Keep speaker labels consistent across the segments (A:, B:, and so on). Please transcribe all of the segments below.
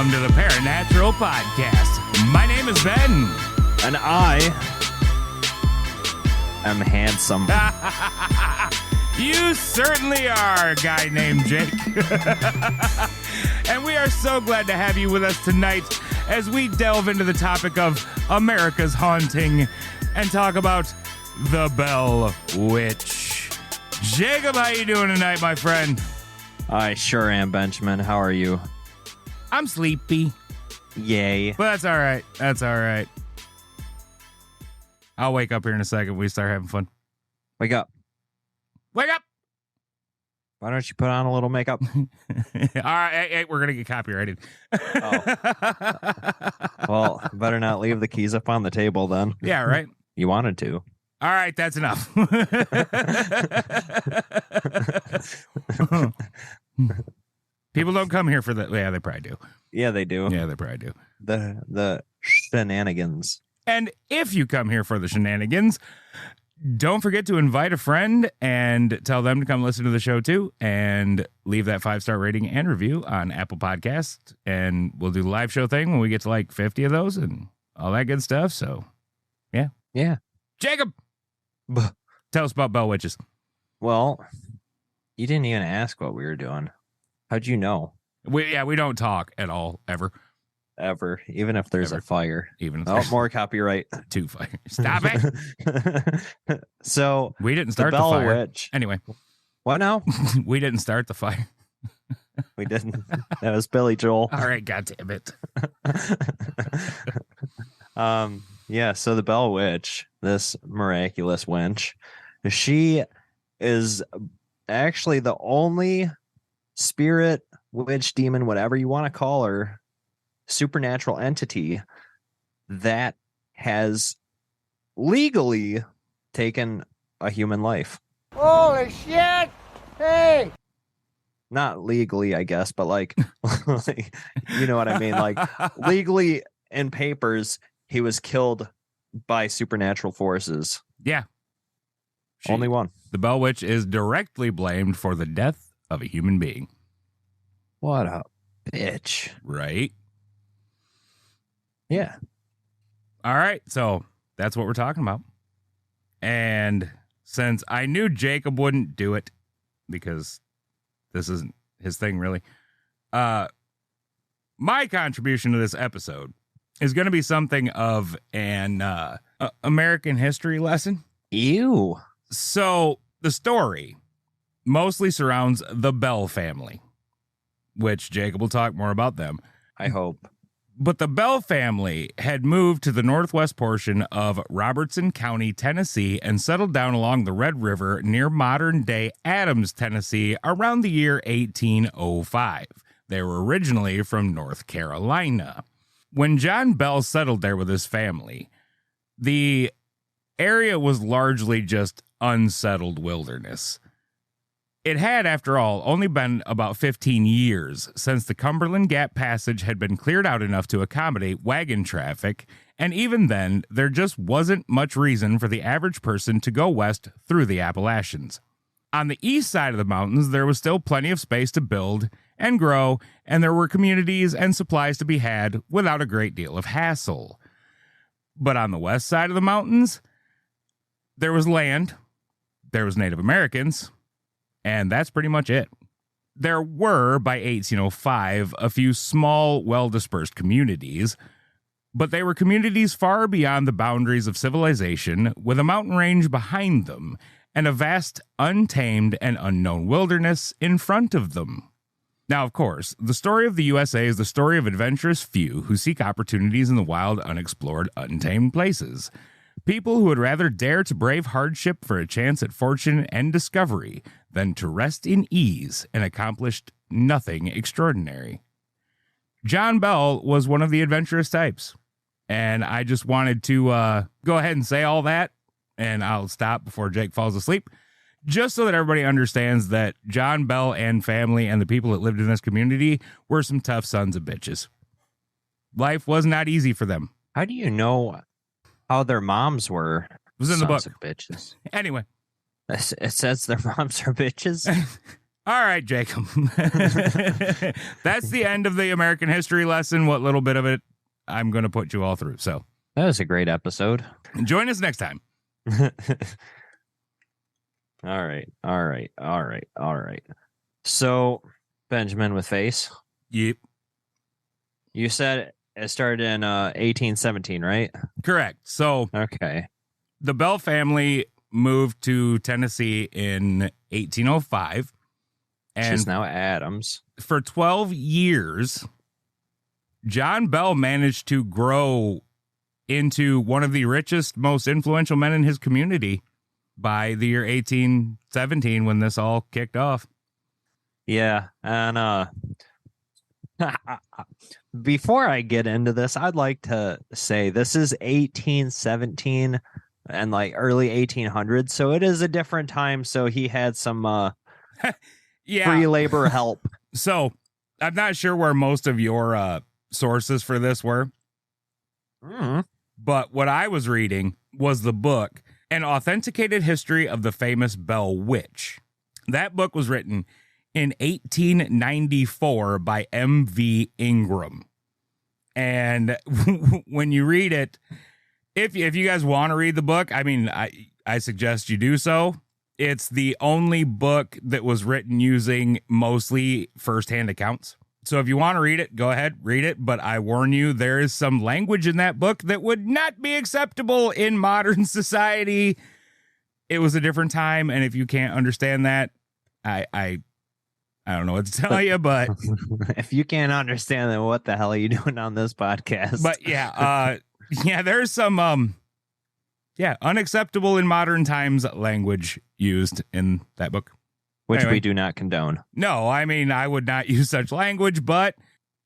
A: welcome to the Paranormal Podcast. My name is Ben.
B: And I am handsome.
A: You certainly are, a guy named Jake. And we are so glad to have you with us tonight as we delve into the topic of America's haunting and talk about the Bell Witch. Jacob, how you doing tonight, my friend?
B: I sure am, Benjamin. How are you?
A: I'm sleepy.
B: Yay.
A: But that's all right. That's all right. I'll wake up here in a second when we start having fun.
B: Wake up.
A: Wake up!
B: Why don't you put on a little makeup?
A: All right, hey, we're going to get copyrighted.
B: Well, better not leave the keys up on the table then.
A: Yeah, right?
B: You wanted to.
A: All right, that's enough. People don't come here for that. Yeah, they probably do.
B: Yeah, they do.
A: Yeah, they probably do.
B: The shenanigans.
A: And if you come here for the shenanigans, don't forget to invite a friend and tell them to come listen to the show too, and leave that 5-star rating and review on Apple Podcasts. And we'll do the live show thing when we get to like 50 of those and all that good stuff. So, yeah.
B: Yeah.
A: Jacob, tell us about Bell Witches.
B: Well, you didn't even ask what we were doing. How'd you know?
A: We don't talk at all, ever.
B: Ever. Even if there's a fire.
A: Even if there's
B: more copyright.
A: 2 fires. Stop it.
B: So
A: we didn't start the
B: Bell
A: fire.
B: Witch.
A: Anyway.
B: What now?
A: We didn't start the fire.
B: We didn't. That was Billy Joel.
A: All right, God damn it.
B: Yeah, so the Bell Witch, this miraculous wench, she is actually the only spirit, witch, demon, whatever you want to call her, supernatural entity that has legally taken a human life.
C: Holy shit! Hey!
B: Not legally, I guess, but like, you know what I mean? Like, legally in papers, he was killed by supernatural forces.
A: Yeah.
B: Only one.
A: The Bell Witch is directly blamed for the death of a human being.
B: What a bitch.
A: Right?
B: Yeah.
A: All right, so that's what we're talking about. And since I knew Jacob wouldn't do it, because this isn't his thing really, my contribution to this episode is going to be something of an American history lesson.
B: Ew.
A: So the story mostly surrounds the Bell family, which Jacob will talk more about them.
B: I hope.
A: But the Bell family had moved to the northwest portion of Robertson County, Tennessee, and settled down along the Red River near modern-day Adams, Tennessee, around the year 1805. They were originally from North Carolina. When John Bell settled there with his family, the area was largely just unsettled wilderness. It had, after all, only been about 15 years since the Cumberland Gap Passage had been cleared out enough to accommodate wagon traffic, and even then, there just wasn't much reason for the average person to go west through the Appalachians. On the east side of the mountains, there was still plenty of space to build and grow, and there were communities and supplies to be had without a great deal of hassle. But on the west side of the mountains, there was land, there was Native Americans, and that's pretty much it. There were, by 1805, a few small, well-dispersed communities, but they were communities far beyond the boundaries of civilization, with a mountain range behind them, and a vast, untamed, and unknown wilderness in front of them. Now, of course, the story of the USA is the story of adventurous few who seek opportunities in the wild, unexplored, untamed places. People who would rather dare to brave hardship for a chance at fortune and discovery than to rest in ease and accomplish nothing extraordinary. John Bell was one of the adventurous types, and I just wanted to go ahead and say all that, and I'll stop before Jake falls asleep, just so that everybody understands that John Bell and family and the people that lived in this community were some tough sons of bitches. Life was not easy for them.
B: How do you know how their moms were?
A: It was in the book.
B: Sons of bitches.
A: Anyway.
B: It says their moms are bitches?
A: All right, Jacob. That's the end of the American history lesson. What little bit of it I'm going to put you all through. So
B: That was a great episode.
A: join us next time.
B: All right. So, Benjamin with face,
A: Yep.
B: you said it started in 1817, right?
A: Correct. So
B: Okay.
A: the Bell family moved to Tennessee in 1805.
B: Which
A: And
B: is now Adams.
A: for 12 years, John Bell managed to grow into one of the richest, most influential men in his community by the year 1817 when this all kicked off.
B: Yeah. And before I get into this, I'd like to say this is 1817 and like early 1800s. So it is a different time. So he had some free labor help.
A: So I'm not sure where most of your sources for this were, but what I was reading was the book, An Authenticated History of the Famous Bell Witch. That book was written in 1894 by M.V. Ingram. And when you read it, if you guys want to read the book, I mean, I suggest you do so. It's the only book that was written using mostly firsthand accounts. So if you want to read it, go ahead, read it. But I warn you, there is some language in that book that would not be acceptable in modern society. It was a different time. And if you can't understand that, I don't know what to tell you, but
B: if you can't understand, then what the hell are you doing on this podcast?
A: But yeah, there's some unacceptable in modern times language used in that book.
B: Which
A: Anyway.
B: we do not condone.
A: No, I mean, I would not use such language, but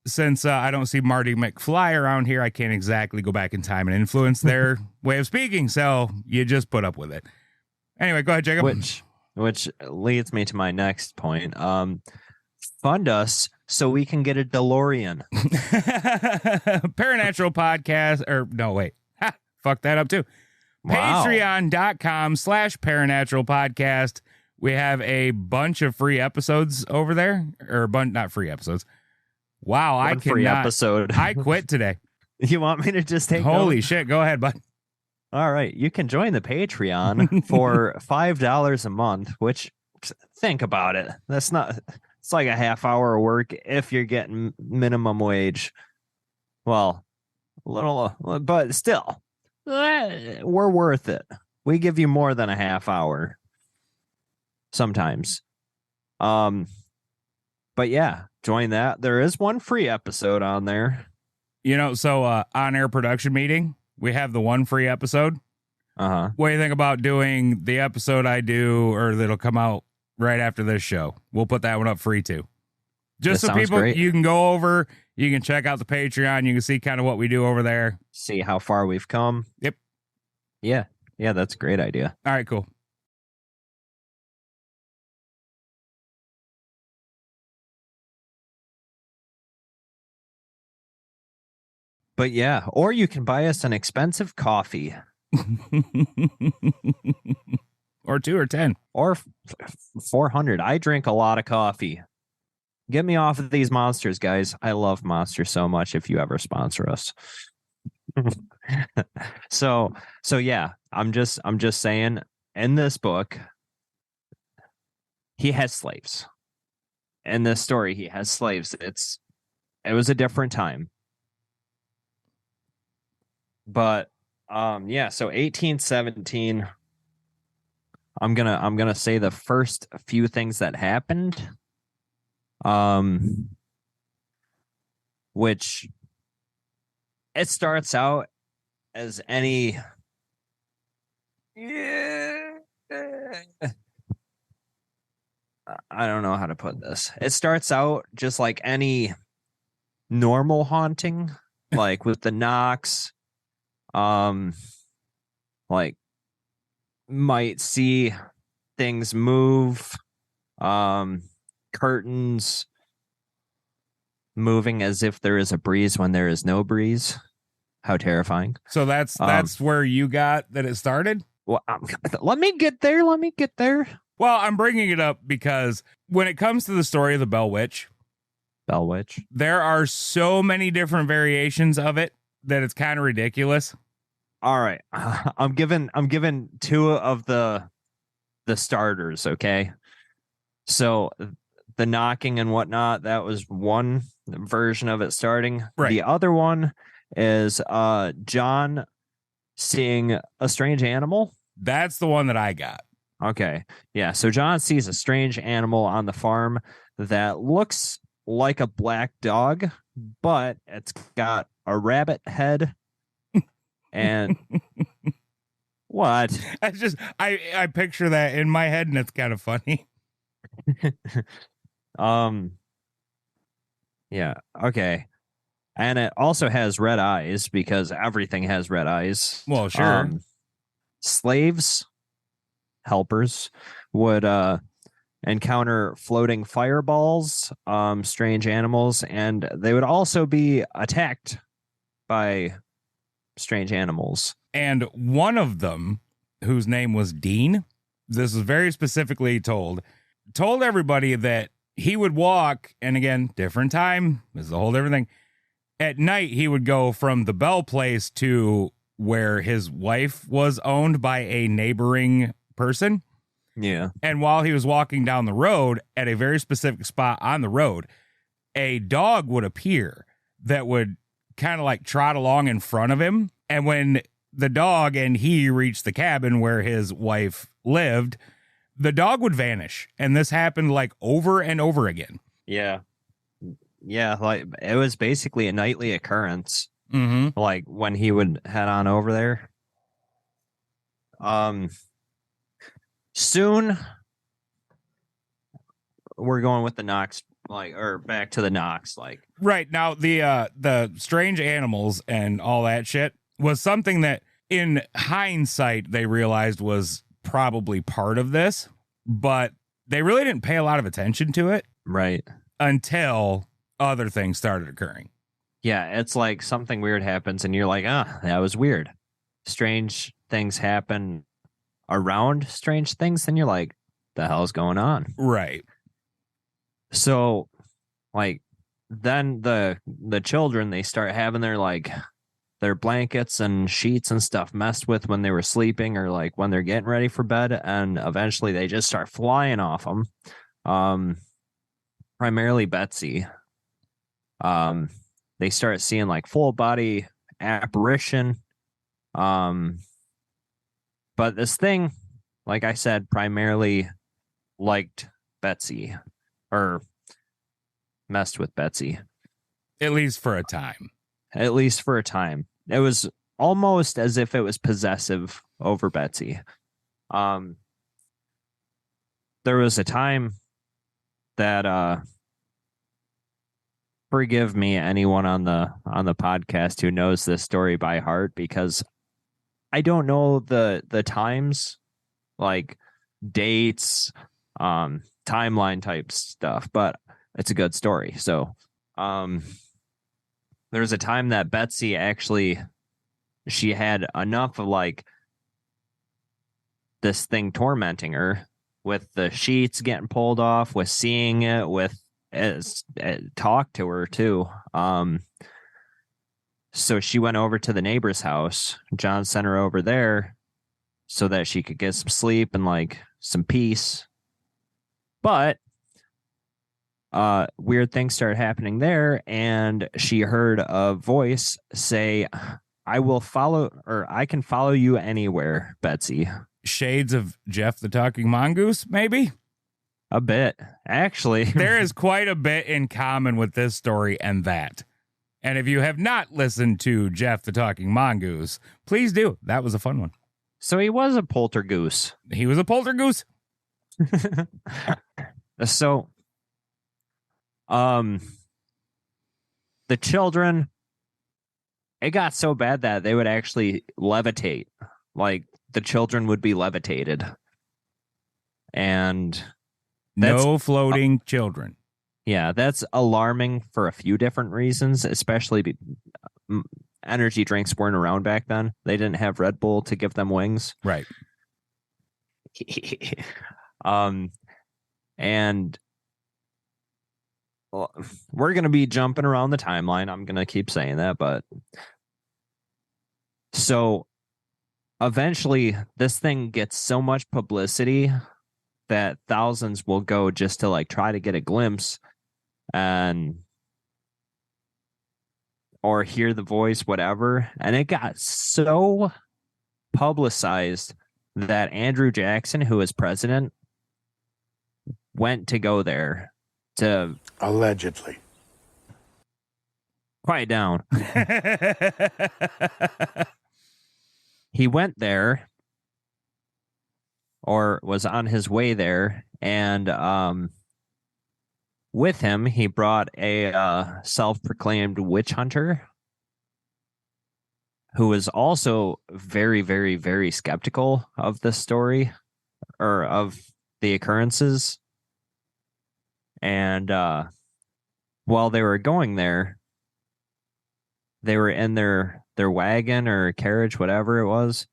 A: since I don't see Marty McFly around here, I can't exactly go back in time and influence their way of speaking. So you just put up with it. Anyway, go ahead, Jacob.
B: Which leads me to my next point. Fund us so we can get a DeLorean.
A: Paranatural podcast, or no, wait. Ha, fuck that up too.
B: Wow.
A: Patreon.com/paranatural podcast. We have a bunch of free episodes over there, or not free episodes. Wow,
B: One free episode.
A: I quit today.
B: You want me to just take
A: Holy
B: notes?
A: shit. Go ahead, bud.
B: All right. You can join the Patreon for $5 a month, which think about it. It's like a half hour of work if you're getting minimum wage. Well, a little, but still, we're worth it. We give you more than a half hour sometimes. But yeah, join that. There is one free episode on there.
A: So on-air production meeting, we have the one free episode.
B: Uh-huh.
A: What do you think about doing the episode I do, or that'll come out right after this show? We'll put that one up free too. Just
B: That
A: so
B: sounds
A: people,
B: great.
A: you can go over, you can check out the Patreon, you can see kind of what we do over there.
B: See how far we've come.
A: Yep.
B: Yeah, that's a great idea.
A: All right, cool.
B: But yeah, or you can buy us an expensive coffee.
A: Or 2 or 10.
B: Or 400. I drink a lot of coffee. Get me off of these monsters, guys. I love monsters so much. If you ever sponsor us. So yeah, I'm just saying, in this book, he has slaves. In this story, he has slaves. It was a different time. But yeah, so 1817. I'm gonna say the first few things that happened. Which it starts out as any I don't know how to put this. It starts out just like any normal haunting, like with the knocks, like might see things move, curtains moving as if there is a breeze when there is no breeze. How terrifying.
A: So that's where you got that it started?
B: Well, let me get there.
A: Well, I'm bringing it up because when it comes to the story of the Bell Witch, there are so many different variations of it that it's kind of ridiculous.
B: All right. I'm giving two of the starters, okay? So the knocking and whatnot, that was one version of it starting.
A: Right.
B: The other one is John seeing a strange animal.
A: That's the one that I got.
B: Okay. Yeah. So John sees a strange animal on the farm that looks like a black dog, but it's got a rabbit head. And what?
A: I picture that in my head, and it's kind of funny.
B: Yeah. Okay. And it also has red eyes because everything has red eyes.
A: Well, sure.
B: Slaves, helpers would encounter floating fireballs, strange animals, and they would also be attacked by strange animals.
A: And one of them, whose name was Dean, this was very specifically told everybody that he would walk, and again, different time, this is a whole different thing. At night, he would go from the Bell place to where his wife was owned by a neighboring person.
B: Yeah.
A: And while he was walking down the road at a very specific spot on the road, a dog would appear that would kind of like trot along in front of him. And when the dog and he reached the cabin where his wife lived, the dog would vanish. And this happened like over and over again.
B: Yeah. Yeah. Like it was basically a nightly occurrence.
A: Mm-hmm.
B: Like when he would head on over there. Soon we're going with the Knox, or back to the Knox,
A: right now. The strange animals and all that shit was something that in hindsight they realized was probably part of this, but they really didn't pay a lot of attention to it,
B: right,
A: until other things started occurring.
B: Yeah, it's like something weird happens and you're like, that was weird. Strange things happen around strange things, and you're like, the hell's going on?
A: Right.
B: So then the children, they start having their blankets and sheets and stuff messed with when they were sleeping, or when they're getting ready for bed, and eventually they just start flying off them. Primarily Betsy. They start seeing full body apparition. But this thing, like I said, primarily liked Betsy, or messed with Betsy.
A: At least for a time.
B: At least for a time. It was almost as if it was possessive over Betsy. There was a time that forgive me, anyone on the podcast who knows this story by heart, because I don't know the times, dates, timeline type stuff, but it's a good story. So there was a time that Betsy actually, she had enough of this thing tormenting her, with the sheets getting pulled off, with seeing it, with talk to her too. So she went over to the neighbor's house. John sent her over there so that she could get some sleep and some peace. But weird things started happening there, and she heard a voice say, I can follow you anywhere, Betsy.
A: Shades of Jeff the Talking Mongoose, maybe?
B: A bit, actually.
A: There is quite a bit in common with this story and that. And if you have not listened to Jeff the Talking Mongoose, please do. That was a fun one.
B: So he was a poltergoose.
A: He was a poltergoose.
B: So, the children, it got so bad that they would actually levitate. The children would be levitated. And
A: no floating children.
B: Yeah, that's alarming for a few different reasons, especially energy drinks weren't around back then. They didn't have Red Bull to give them wings.
A: Right.
B: And well, we're going to be jumping around the timeline. I'm going to keep saying that, but so eventually this thing gets so much publicity that thousands will go just to like try to get a glimpse and or hear the voice, whatever. And it got so publicized that Andrew Jackson, who was president, went to go there to
C: Allegedly.
B: quiet down. He went there or was on his way there, and with him he brought a self-proclaimed witch hunter who was also very, very, very skeptical of the story or of the occurrences. And while they were going there, they were in their wagon or carriage, whatever it was,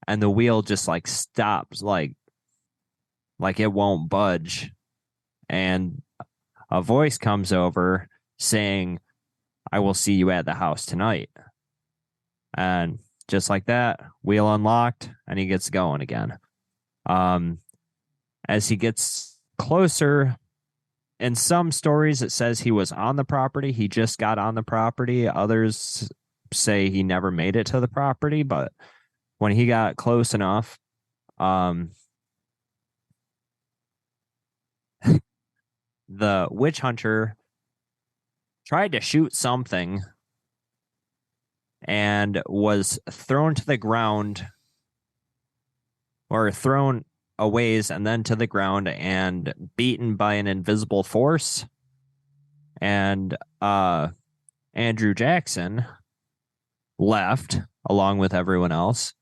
B: and the wheel just like stops, like it won't budge. And a voice comes over saying, "I will see you at the house tonight." And just like that, wheel unlocked, and he gets going again. As he gets closer, in some stories it says he was on the property. He just got on the property. Others say he never made it to the property, but when he got close enough, the witch hunter tried to shoot something and was thrown to the ground, or thrown a ways and then to the ground and beaten by an invisible force. And Andrew Jackson left along with everyone else,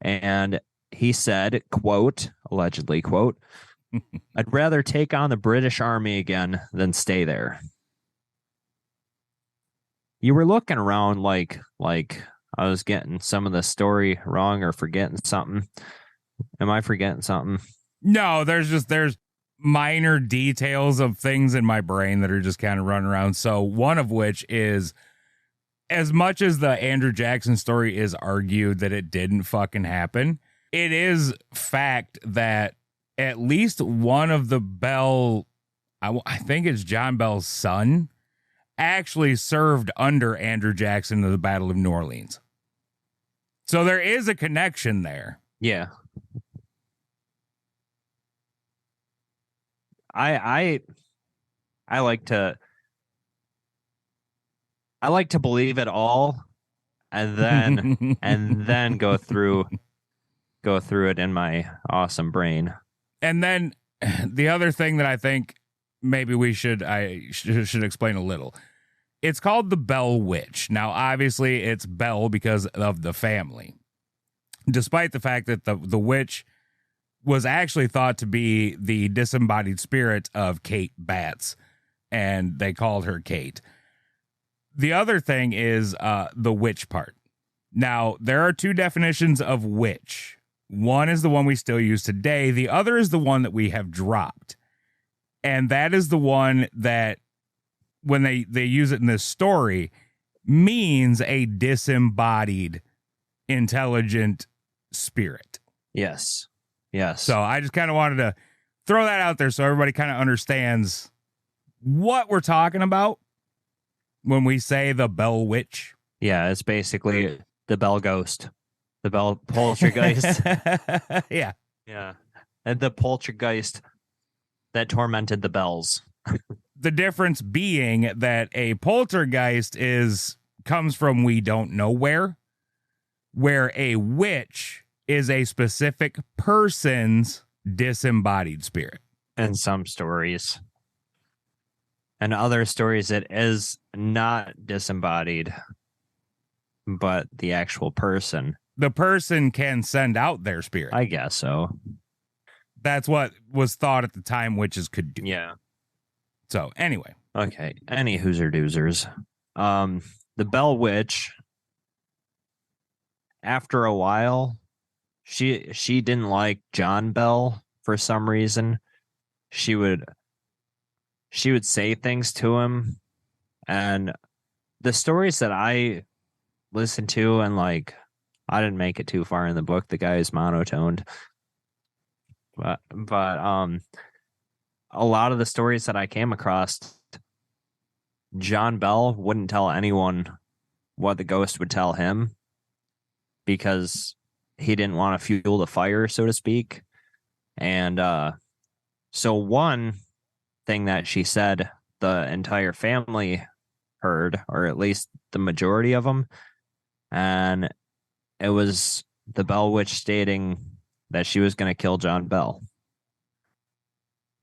B: and he said, quote, allegedly, quote, "I'd rather take on the British Army again than stay there." You were looking around like I was getting some of the story wrong or forgetting something. Am I forgetting something?
A: No, there's minor details of things in my brain that are just kind of running around. So one of which is, as much as the Andrew Jackson story is argued that it didn't fucking happen, it is fact that at least one of the Bell, I think it's John Bell's son, actually served under Andrew Jackson in the Battle of New Orleans. So there is a connection there.
B: Yeah. I like to believe it all and then go through it in my awesome brain.
A: And then the other thing that I think maybe I should explain a little. It's called the Bell Witch. Now, obviously, it's Bell because of the family, despite the fact that the witch was actually thought to be the disembodied spirit of Kate Batts, and they called her Kate. The other thing is the witch part. Now, there are two definitions of witch. One is the one we still use today. The other is the one that we have dropped. And that is the one that, when they use it in this story, means a disembodied, intelligent spirit.
B: Yes.
A: So I just kind of wanted to throw that out there so everybody kind of understands what we're talking about when we say the Bell Witch.
B: Yeah, it's basically the Bell Ghost, the Bell Poltergeist.
A: Yeah.
B: And the poltergeist that tormented the bells.
A: The difference being that a poltergeist comes from we don't know where a witch is a specific person's disembodied spirit.
B: In some stories. And other stories, it is not disembodied, but the actual person.
A: The person can send out their spirit.
B: I guess so.
A: That's what was thought at the time witches could do.
B: Yeah.
A: So anyway.
B: Okay. Any Hooser Doozers. The Bell Witch, after a while, she didn't like John Bell for some reason. She she would say things to him, and the stories that I listened to, and like, I didn't make it too far in the book. The guy is monotoned, but a lot of the stories that I came across, John Bell wouldn't tell anyone what the ghost would tell him because he didn't want to fuel the fire, so to speak. And so one thing that she said the entire family heard, or at least the majority of them, and it was the Bell Witch stating that she was going to kill John Bell.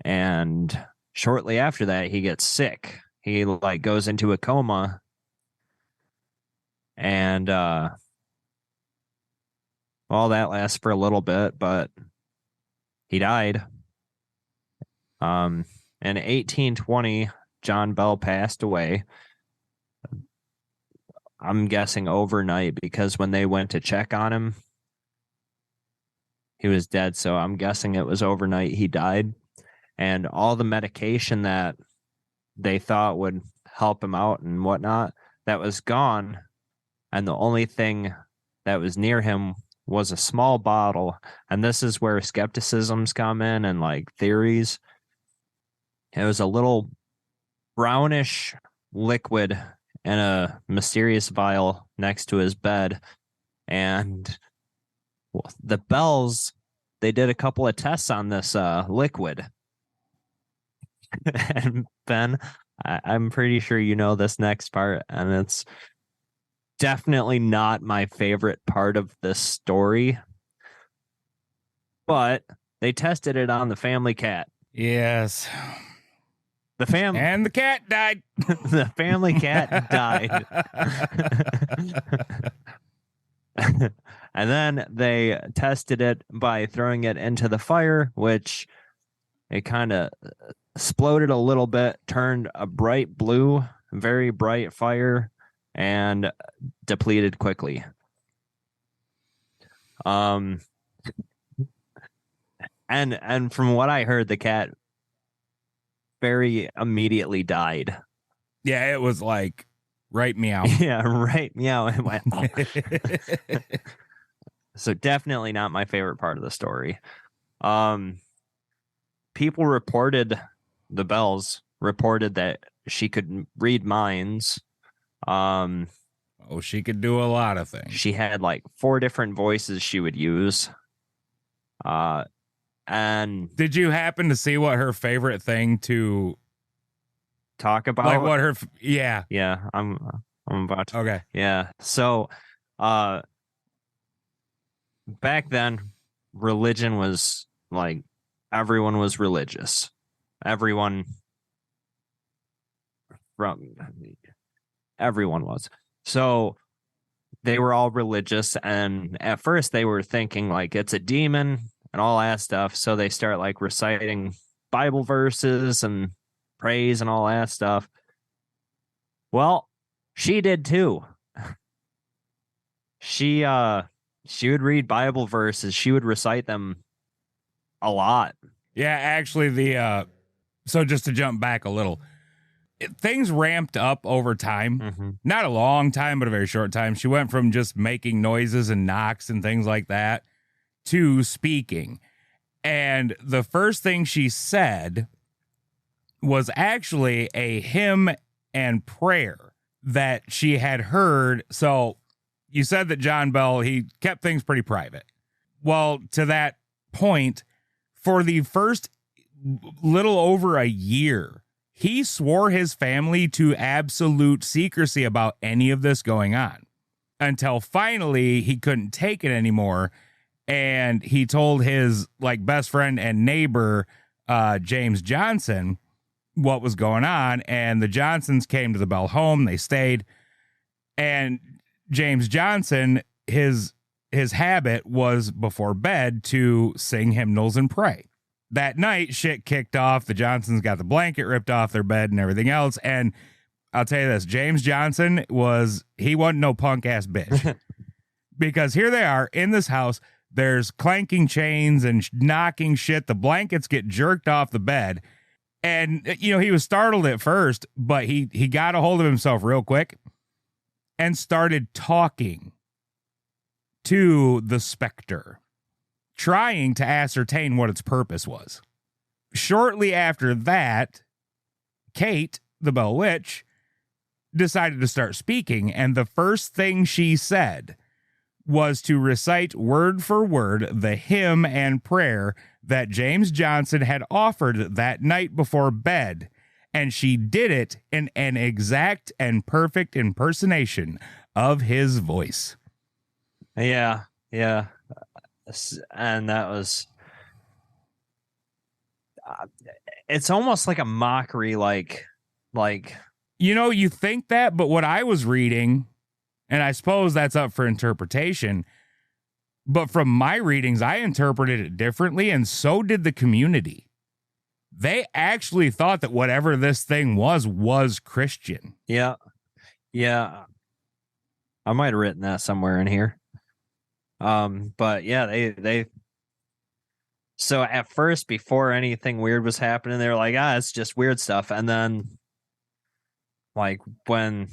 B: And shortly after that, he gets sick. He like goes into a coma, and well, that lasts for a little bit, but he died. In 1820, John Bell passed away. I'm guessing overnight, because when they went to check on him, he was dead. So I'm guessing it was overnight he died. And all the medication that they thought would help him out and whatnot, that was gone. And the only thing that was near him was a small bottle. And this is where skepticisms come in and like theories. It was a little brownish liquid in a mysterious vial next to his bed. And the Bells, they did a couple of tests on this liquid. And Ben, I'm pretty sure you know this next part, and it's definitely not my favorite part of this story. But they tested it on the family cat.
A: Yes.
B: And
A: the cat died.
B: The family cat died. And then they tested it by throwing it into the fire, which it kind of exploded a little bit, turned a bright blue, very bright fire, and depleted quickly. And from what I heard, the cat very immediately died.
A: Yeah, it was like, right meow.
B: Yeah, right meow. It went. So definitely not my favorite part of the story. People reported, the Bells reported that she could read minds.
A: She could do a lot of things.
B: She had like 4 different voices she would use. And
A: did you happen to see what her favorite thing to
B: talk about?
A: Like what her? Yeah.
B: I'm about to.
A: Okay.
B: Yeah. So, back then, religion was like, everyone was religious. Everyone was. So they were all religious, and at first they were thinking like it's a demon and all that stuff. So they start like reciting Bible verses and praise and all that stuff. Well, she did too. She would read Bible verses. She would recite them a lot.
A: Yeah, actually, so just to jump back a little, things ramped up over time.
B: Mm-hmm.
A: Not a long time, but a very short time. She went from just making noises and knocks and things like that to speaking. And the first thing she said was actually a hymn and prayer that she had heard. So you said that John Bell, he kept things pretty private. Well, to that point, for the first little over a year, he swore his family to absolute secrecy about any of this going on until finally he couldn't take it anymore. And he told his like best friend and neighbor, James Johnson, what was going on. And the Johnsons came to the Bell home. They stayed. And James Johnson, his habit was before bed to sing hymnals and pray. That night, shit kicked off. The Johnsons got the blanket ripped off their bed and everything else. And I'll tell you this, James Johnson he wasn't no punk ass bitch. Because here they are in this house. There's clanking chains and knocking shit. The blankets get jerked off the bed. And, he was startled at first, but he got a hold of himself real quick and started talking to the specter, trying to ascertain what its purpose was. Shortly after that, Kate, the Bell Witch, decided to start speaking, and the first thing she said was to recite word for word the hymn and prayer that James Johnson had offered that night before bed, and she did it in an exact and perfect impersonation of his voice.
B: Yeah. And that was... it's almost like a mockery, like
A: you think that, but what I was reading, and I suppose that's up for interpretation, but from my readings, I interpreted it differently, and so did the community. They actually thought that whatever this thing was Christian.
B: Yeah. I might have written that somewhere in here. But yeah, they so at first, before anything weird was happening, they were like, it's just weird stuff. And then like when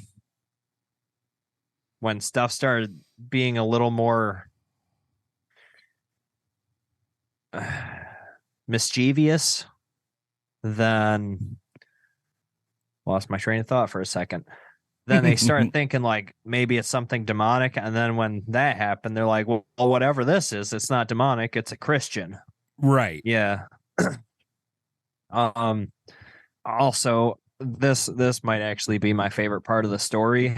B: stuff started being a little more mischievous, then lost my train of thought for a second. Then they start thinking like maybe it's something demonic. And then when that happened, they're like, well, whatever this is, it's not demonic. It's a Christian.
A: Right.
B: Yeah. Also, this might actually be my favorite part of the story.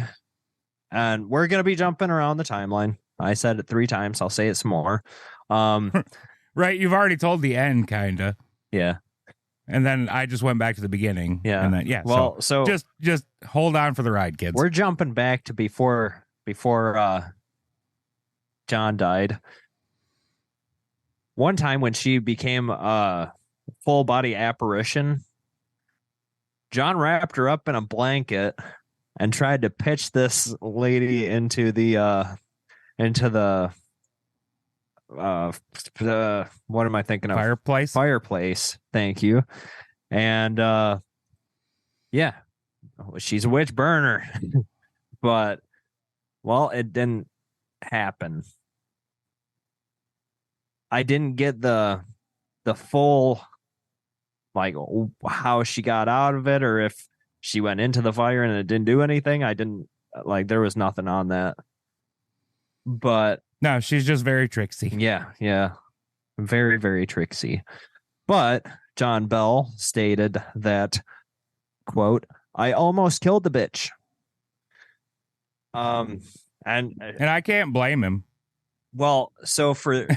B: And we're going to be jumping around the timeline. I said it 3 times. I'll say it some more.
A: Right. You've already told the end, kind of.
B: Yeah.
A: And then I just went back to the beginning.
B: Yeah.
A: And then,
B: Well, so
A: just hold on for the ride, kids.
B: We're jumping back to before John died. One time when she became a full body apparition, John wrapped her up in a blanket and tried to pitch this lady into the what am I thinking of? Fireplace. Thank you. And yeah, she's a witch burner. But well, it didn't happen. I didn't get the full like how she got out of it, or if she went into the fire and it didn't do anything. I didn't there was nothing on that. But
A: no, she's just very tricksy.
B: Yeah. Very, very tricksy. But John Bell stated that, quote, "I almost killed the bitch." And
A: I can't blame him.
B: Well, so for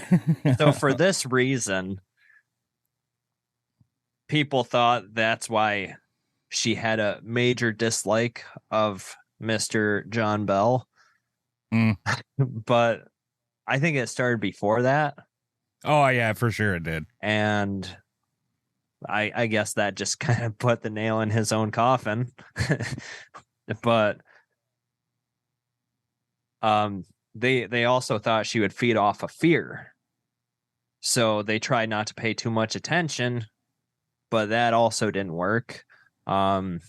B: this reason, people thought that's why she had a major dislike of Mr. John Bell. But I think it started before that.
A: Oh, yeah, for sure it did. And
B: I guess that just kind of put the nail in his own coffin. But they also thought she would feed off of fear. So they tried not to pay too much attention, but that also didn't work. And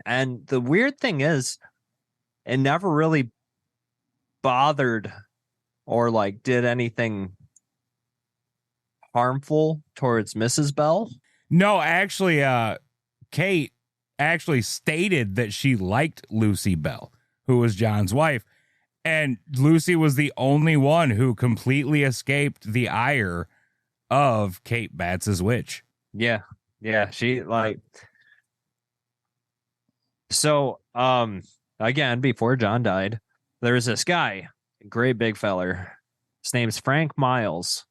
B: the weird thing is, it never really bothered or like did anything harmful towards Mrs. Bell.
A: No, actually, Kate actually stated that she liked Lucy Bell, who was John's wife. And Lucy was the only one who completely escaped the ire of Kate Batts' witch.
B: Yeah. She so, again, before John died, there was this guy, great big feller. His name's Frank Miles.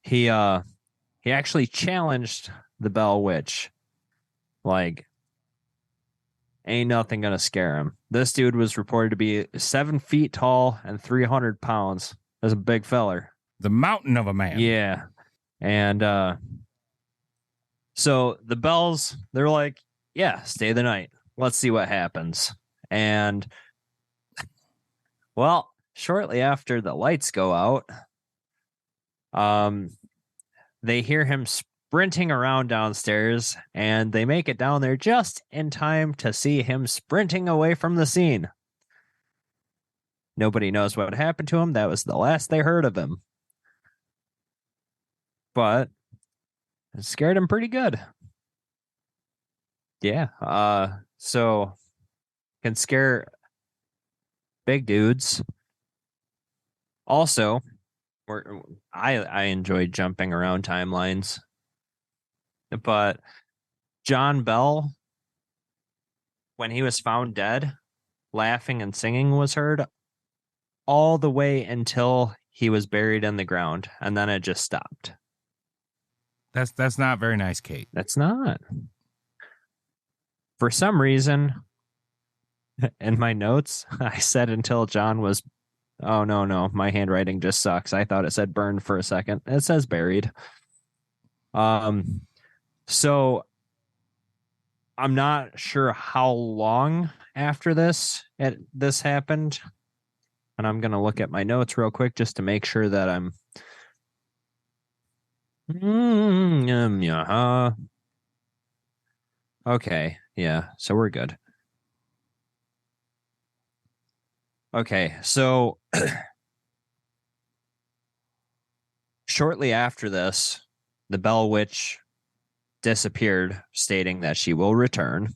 B: He actually challenged the Bell Witch. Like, ain't nothing gonna scare him. This dude was reported to be 7 feet tall and 300 pounds. That's a big feller.
A: The mountain of a man.
B: Yeah. And so the Bells, they're like, yeah, stay the night. Let's see what happens. And well, shortly after the lights go out, they hear him sprinting around downstairs, and they make it down there just in time to see him sprinting away from the scene. Nobody knows what happened to him. That was the last they heard of him. But it scared him pretty good. Yeah. So can scare big dudes. Also, I enjoy jumping around timelines. But John Bell, when he was found dead, laughing and singing was heard all the way until he was buried in the ground, and then it just stopped.
A: That's not very nice, Kate.
B: That's not. For some reason, in my notes, I said until John was... Oh, no. My handwriting just sucks. I thought it said burned for a second. It says buried. So I'm not sure how long after this happened. And I'm going to look at my notes real quick just to make sure that I'm... Okay. Yeah. So we're good. Okay. So shortly after this, the Bell Witch disappeared, stating that she will return.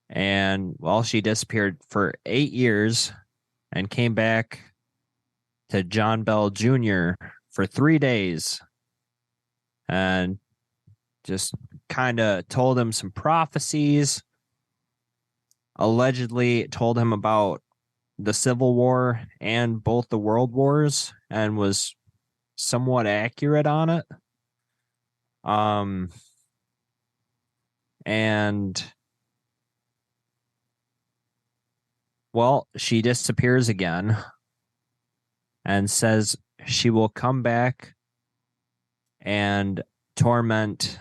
B: And well, she disappeared for 8 years and came back to John Bell Jr. for 3 days and just kind of told him some prophecies, allegedly told him about the Civil War and both the World Wars, and was somewhat accurate on it. And well, she disappears again and says she will come back and torment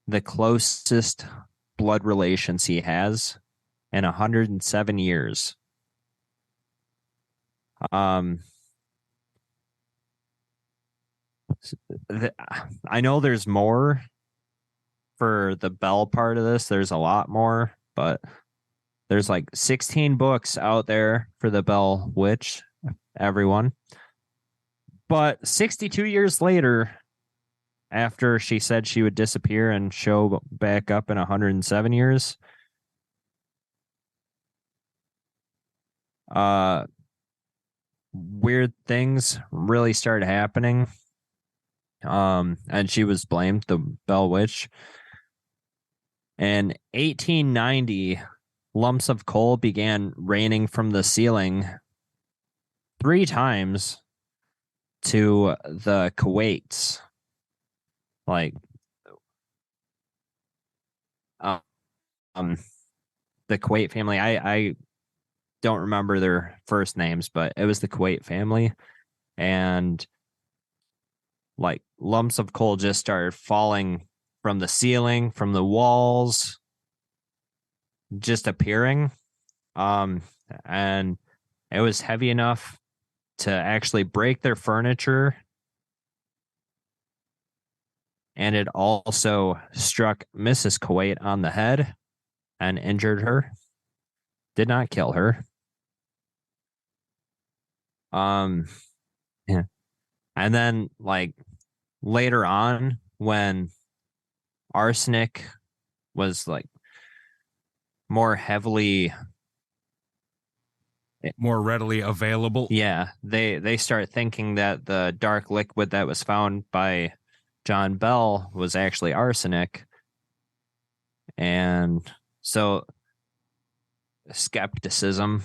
B: the closest blood relations he has in 107 years. I know there's more for the Bell part of this. There's a lot more, but there's like 16 books out there for the Bell Witch, everyone. But 62 years later, after she said she would disappear and show back up in 107 years, weird things really started happening. And she was blamed, the Bell Witch. In 1890, lumps of coal began raining from the ceiling 3 times to the Kuwaits. Like, the Kuwait family. I don't remember their first names, but it was the Kuwait family. And like lumps of coal just started falling from the ceiling, from the walls, just appearing. And it was heavy enough to actually break their furniture. And it also struck Mrs. Kuwait on the head and injured her. Did not kill her. Yeah. And then like later on, when arsenic was like more
A: readily available.
B: Yeah, they start thinking that the dark liquid that was found by John Bell was actually arsenic. And so skepticism.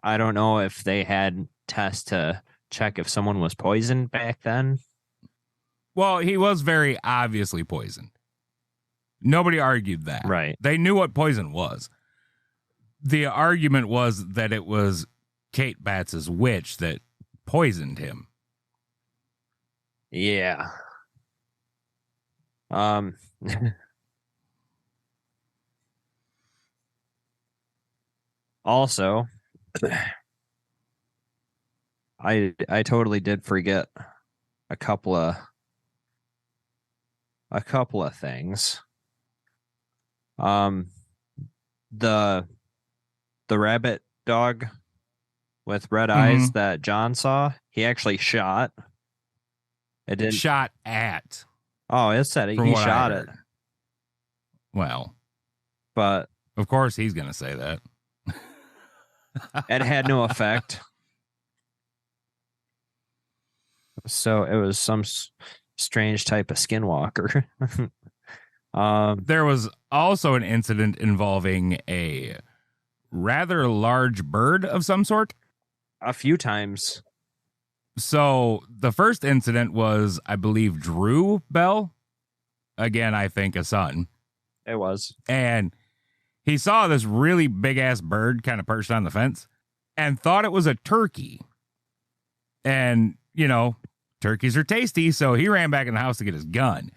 B: I don't know if they had tests to check if someone was poisoned back then.
A: Well, he was very obviously poisoned. Nobody argued that.
B: Right.
A: They knew what poison was. The argument was that it was Kate Batts' witch that poisoned him.
B: Yeah. Also, I totally did forget a couple of things. The rabbit dog with red eyes that John saw, he actually shot. It didn't
A: shot at.
B: Oh, it said
A: From
B: he
A: what I
B: shot it.
A: heard. Well,
B: but
A: of course he's going to say that.
B: It had no effect. So it was some strange type of skinwalker.
A: There was also an incident involving a rather large bird of some sort.
B: A few times.
A: So the first incident was, I believe, Drew Bell. Again, I think a son.
B: It was.
A: And he saw this really big ass bird kind of perched on the fence and thought it was a turkey. And, you know, turkeys are tasty. So he ran back in the house to get his gun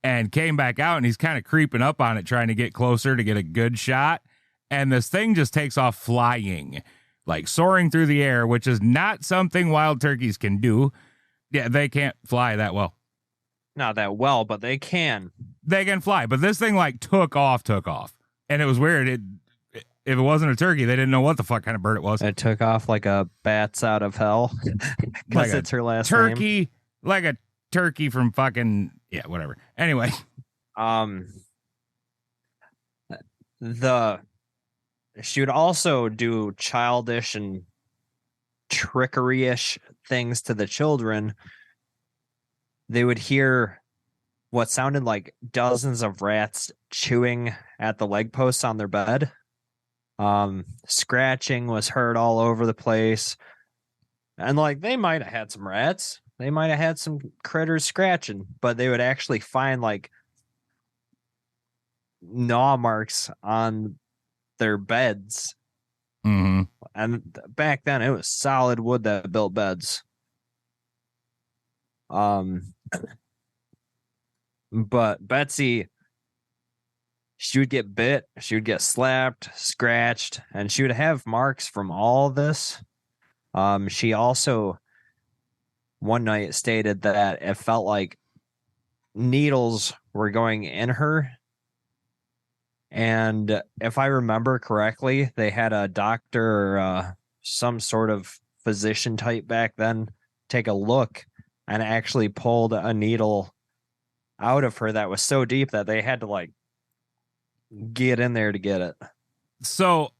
A: and came back out, and he's kind of creeping up on it, trying to get closer to get a good shot. And this thing just takes off flying, like soaring through the air, which is not something wild turkeys can do. Yeah, they can't fly that well.
B: Not that well, but they can.
A: They can fly, but this thing like took off. And it was weird. If it wasn't a turkey, they didn't know what the fuck kind of bird it was.
B: It took off like a bats out of hell. Because
A: like
B: it's her last
A: turkey,
B: name.
A: like a turkey from fucking, yeah, whatever. Anyway.
B: She would also do childish and trickery-ish things to the children. They would hear what sounded like dozens of rats chewing at the leg posts on their bed. Scratching was heard all over the place. And like they might have had some rats. They might have had some critters scratching, but they would actually find like gnaw marks on their beds.
A: Mm-hmm.
B: And back then it was solid wood that built beds. But Betsy, she would get bit, she would get slapped, scratched, and she would have marks from all this. She also one night stated that it felt like needles were going in her. And if I remember correctly, they had a doctor or some sort of physician type back then take a look and actually pulled a needle out of her that was so deep that they had to like get in there to get it.
A: So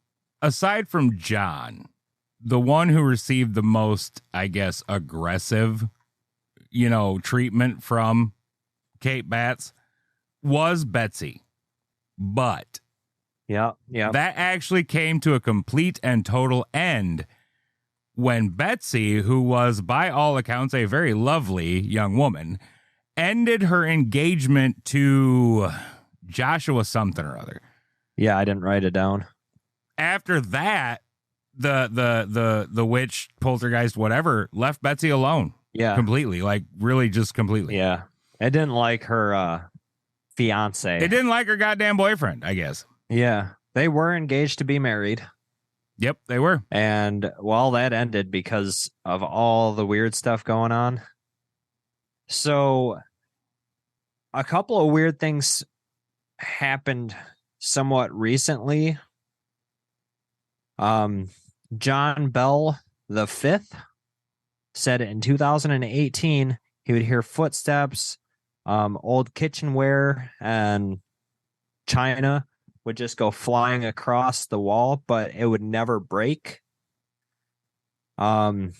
A: aside from John, the one who received the most, I guess, aggressive, treatment from Kate Batts was Betsy. But
B: yeah,
A: that actually came to a complete and total end when Betsy, who was by all accounts a very lovely young woman, ended her engagement to Joshua something or other.
B: Yeah, I didn't write it down.
A: After that, the witch, poltergeist, whatever, left Betsy alone.
B: Yeah.
A: Completely. Like really just completely.
B: Yeah. I didn't like her fiance.
A: It didn't like her goddamn boyfriend, I guess.
B: Yeah. They were engaged to be married.
A: Yep, they were.
B: And well, that ended because of all the weird stuff going on. So a couple of weird things happened somewhat recently. John Bell V said in 2018 he would hear footsteps, old kitchenware and china would just go flying across the wall, but it would never break. And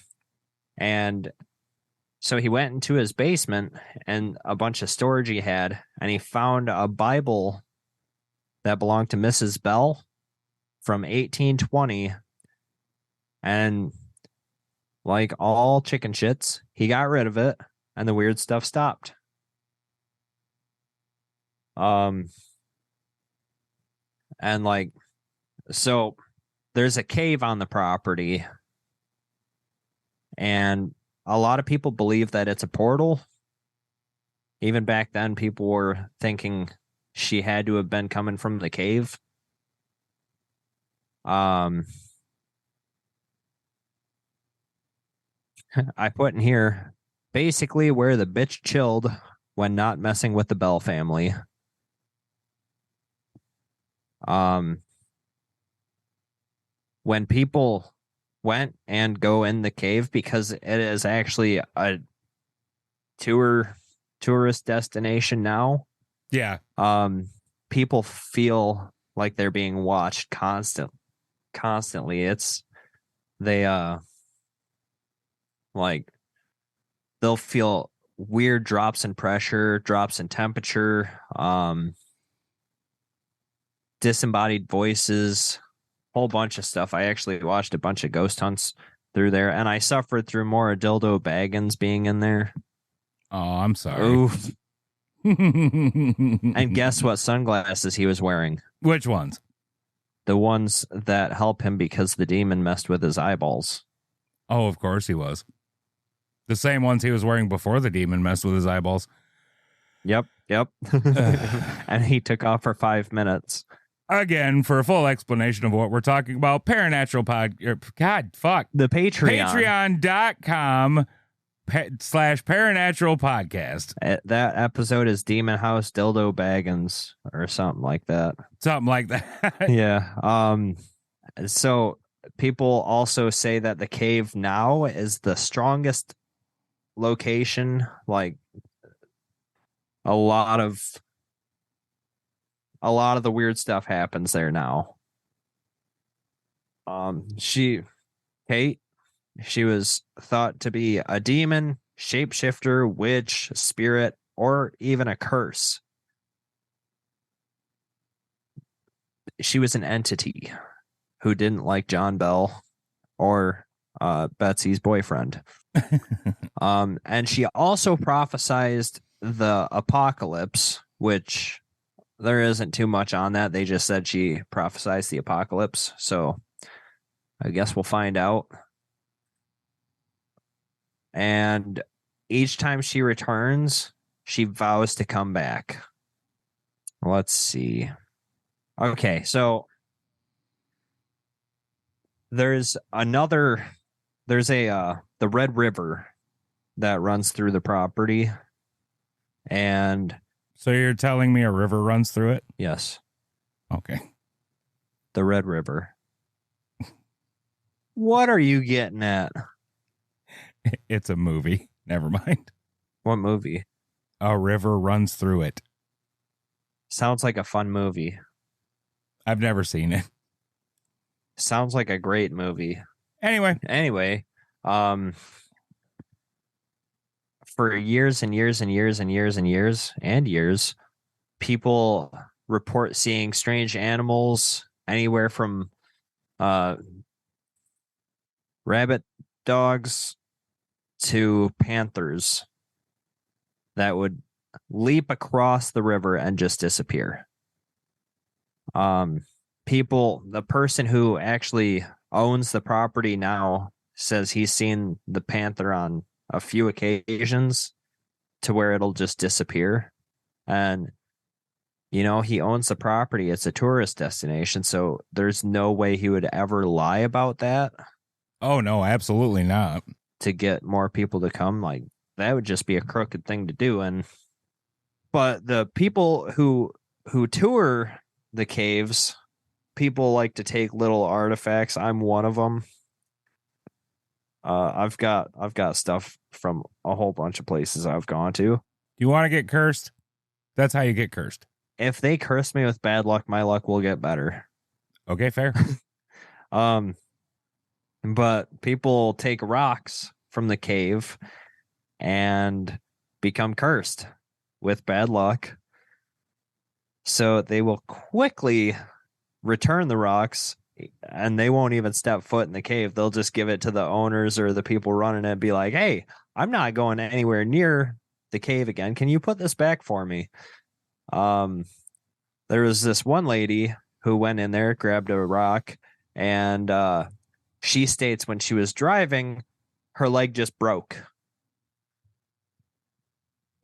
B: so he went into his basement and a bunch of storage he had, and he found a Bible that belonged to Mrs. Bell from 1820. And like all chicken shits, he got rid of it and the weird stuff stopped. And like, so there's a cave on the property, and a lot of people believe that it's a portal. Even back then, people were thinking she had to have been coming from the cave. I put in here, basically where the bitch chilled when not messing with the Bell family. When people went and go in the cave, because it is actually a tourist destination now.
A: Yeah.
B: People feel like they're being watched constantly. Like they'll feel weird drops in pressure, drops in temperature, disembodied voices, whole bunch of stuff. I actually watched a bunch of ghost hunts through there, and I suffered through more dildo Baggins being in there.
A: Oh, I'm sorry.
B: Oof. And guess what sunglasses he was wearing?
A: Which ones?
B: The ones that help him because the demon messed with his eyeballs.
A: Oh, of course he was. The same ones he was wearing before the demon messed with his eyeballs.
B: Yep. And he took off for 5 minutes.
A: Again, for a full explanation of what we're talking about, Paranatural
B: The Patreon.
A: Patreon.com/Paranatural Podcast.
B: That episode is Demon House Dildo Baggins or something like that.
A: Something like that.
B: Yeah. So people also say that the cave now is the strongest location. Like a lot of the weird stuff happens there now. Kate, she was thought to be a demon, shapeshifter, witch, spirit, or even a curse. She was an entity who didn't like John Bell or Betsy's boyfriend. And she also prophesized the apocalypse, which there isn't too much on that. They just said she prophesized the apocalypse. So I guess we'll find out. And each time she returns, she vows to come back. Let's see. Okay, so there's the Red River that runs through the property. And
A: So you're telling me a river runs through it?
B: yes,
A: Okay.
B: the Red River. What are you getting at?
A: It's a movie. Never mind.
B: What movie?
A: A river runs through it.
B: Sounds like a fun movie.
A: I've never seen it.
B: Sounds like a great movie.
A: Anyway,
B: for years and years and years and years and years and years, people report seeing strange animals anywhere from rabbit dogs to panthers that would leap across the river and just disappear. The person who actually owns the property now says he's seen the panther on a few occasions to where it'll just disappear. And he owns the property. It's a tourist destination, so there's no way he would ever lie about that.
A: Oh no, absolutely not.
B: To get more people to come, like that would just be a crooked thing to do. But the people who tour the caves, people like to take little artifacts. I'm one of them. I've got stuff from a whole bunch of places I've gone to.
A: You want to get cursed? That's how you get cursed.
B: If they curse me with bad luck, my luck will get better.
A: Okay, fair.
B: But people take rocks from the cave and become cursed with bad luck. So they will quickly return the rocks, and they won't even step foot in the cave. They'll just give it to the owners or the people running it and be like, hey, I'm not going anywhere near the cave again. Can you put this back for me? There was this one lady who went in there, grabbed a rock, and she states when she was driving, her leg just broke.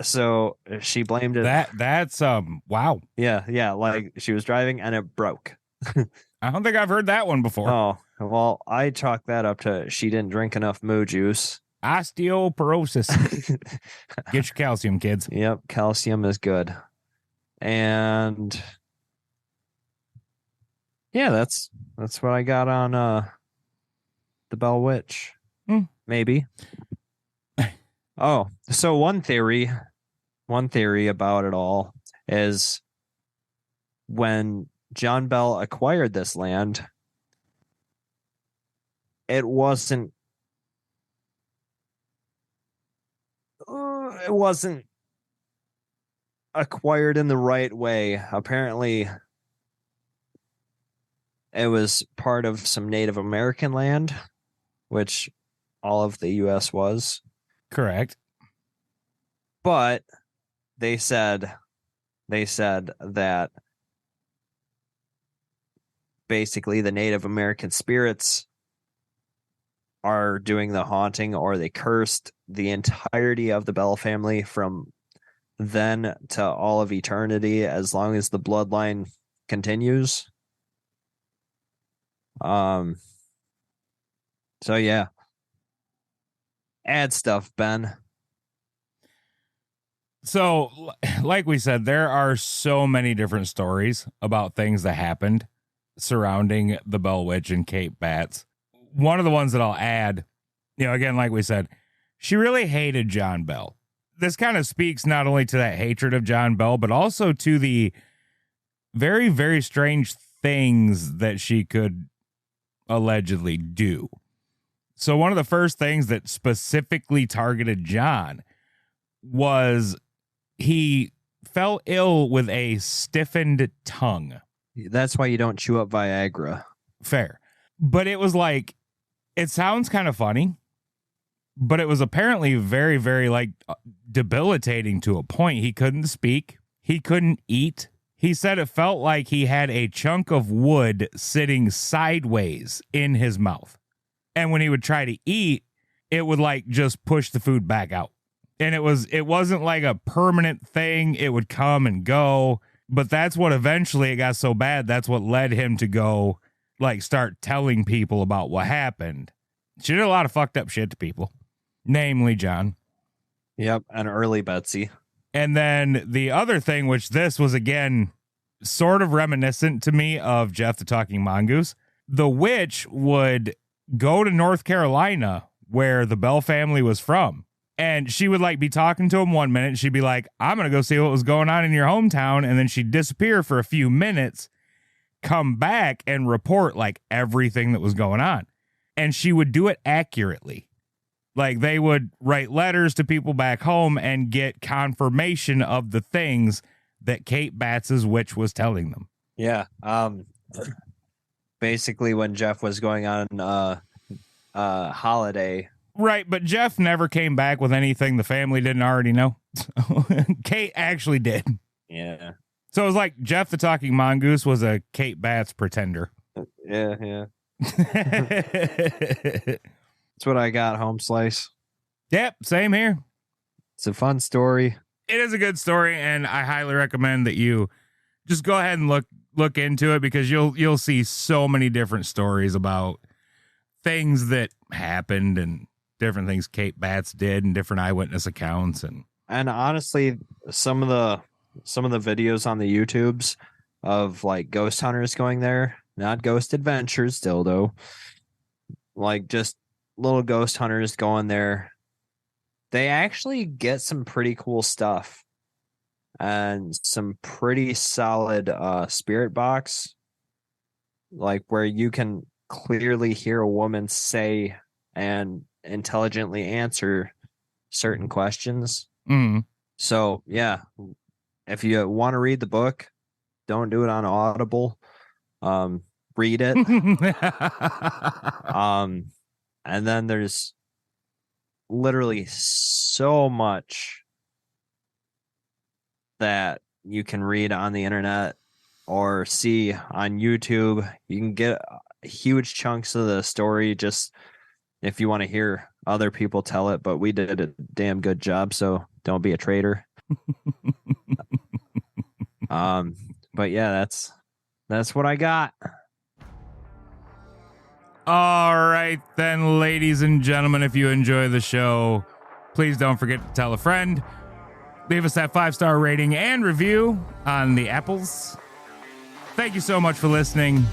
B: So she blamed it.
A: That's wow.
B: Yeah, like she was driving and it broke.
A: I don't think I've heard that one before.
B: Oh, well, I chalk that up to she didn't drink enough moo juice
A: Osteoporosis. Get your calcium, kids.
B: Yep, calcium is good. And yeah, that's what I got on the Bell Witch. Maybe. Oh, so one theory about it all is when John Bell acquired this land, it wasn't acquired in the right way. Apparently, it was part of some Native American land, which all of the U.S. was.
A: Correct.
B: But they said that basically the Native American spirits are doing the haunting, or they cursed the entirety of the Bell family from then to all of eternity, as long as the bloodline continues. So yeah. Add stuff, Ben.
A: So, like we said, there are so many different stories about things that happened surrounding the Bell Witch and Kate Batts. One of the ones that I'll add, again, like we said, she really hated John Bell. This kind of speaks not only to that hatred of John Bell, but also to the very, very strange things that she could allegedly do. So one of the first things that specifically targeted John was he fell ill with a stiffened tongue.
B: That's why you don't chew up Viagra.
A: Fair. But it was like, it sounds kind of funny, but it was apparently very, very debilitating to a point. He couldn't speak. He couldn't eat. He said it felt like he had a chunk of wood sitting sideways in his mouth. And when he would try to eat, it would just push the food back out. And it wasn't like a permanent thing. It would come and go. But that's what eventually it got so bad. That's what led him to go start telling people about what happened. She did a lot of fucked up shit to people, namely John.
B: Yep. And early Betsy.
A: And then the other thing, which this was again sort of reminiscent to me of Jeff the Talking Mongoose, the witch would go to North Carolina where the Bell family was from. And she would be talking to him 1 minute. She'd be like, I'm going to go see what was going on in your hometown. And then she'd disappear for a few minutes, come back and report everything that was going on. And she would do it accurately. They would write letters to people back home and get confirmation of the things that Kate Batts' witch was telling them.
B: Yeah. Basically when Jeff was going on holiday.
A: Right, but Jeff never came back with anything the family didn't already know. Kate actually did.
B: Yeah.
A: So it was like Jeff the Talking Mongoose was a Kate Batts pretender.
B: Yeah. That's what I got, Home Slice.
A: Yep, same here.
B: It's a fun story.
A: It is a good story, and I highly recommend that you just go ahead and look into it, because you'll see so many different stories about things that happened and different things Kate Batts did and different eyewitness accounts. And
B: honestly, some of the videos on the YouTubes of ghost hunters going there, not ghost adventures still though, just little ghost hunters going there, they actually get some pretty cool stuff and some pretty solid spirit box, where you can clearly hear a woman say and intelligently answer certain questions. So yeah, if you want to read the book, don't do it on Audible. Read it. And then there's literally so much that you can read on the internet or see on YouTube. You can get huge chunks of the story just if you want to hear other people tell it, but we did a damn good job, so don't be a traitor. But yeah, that's what I got.
A: All right, then, ladies and gentlemen, if you enjoy the show, please don't forget to tell a friend. Leave us that 5-star rating and review on the Apples. Thank you so much for listening.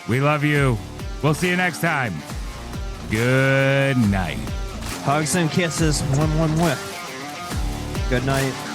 A: We love you. We'll see you next time. Good night.
B: Hugs and kisses. One. Good night.